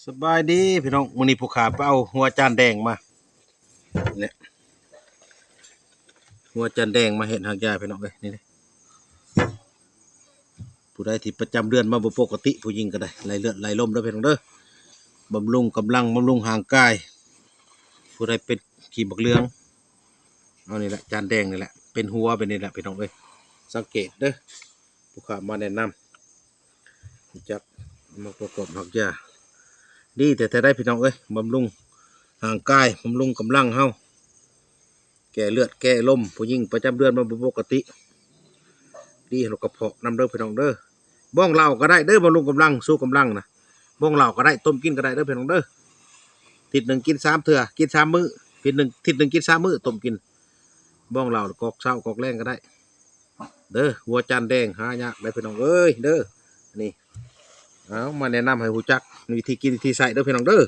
สบายดีพี่น้องมื้อนี้ผู้ขาไปเอาหัวจานแดงมาเนี่ยหัวจานแดงมาเฮ็ดหางยาพี่น้องเอ้ยนี่เลยผู้ใดที่ประจำเดือนมาบ่ปกติผู้หญิงก็ได้ไหลเลือดไหลลมเด้อพี่น้องเด้อบำรุงกำลังบำรุงห่างกายผู้ใดเป็นขี้บักเหลืองเอานี่แหละจานแดงนี่แหละเป็นหัวเป็นนี่แหละพี่น้องเอ้ยสังเกตเด้อผู้ขามาแนะนำจักมาประกอบหางยาดีแต่ได้พี่น้องเอ้ยบำรุงห่างกายบำรุงกำลังเฮาแก่เลือดแก่ลมผู้หญิงประจำเดือนมาบ่ปกติดีเรากระเพาะนำเด้อพี่น้องเด้อบ้องเหล้าก็ได้เด้อบำรุงกำลังสู้กำลังนะบ้องเหล้าก็ได้ต้มกินก็ได้เด้อพี่น้องเด้อทิศหนึ่งกิน3 เทื่อกิน3 มื้อทิศหนึ่งกิน3 มื้อต้มกินบ้องเหล้ากอกเช้ากอกแรงก็ได้เด้อหัวจานแดงหายากได้พี่น้องเอ้ยเด้อนี่เอามาแนะนำให้รู้จักวิธีกินวิธีใส่เด้อพี่น้องเด้อ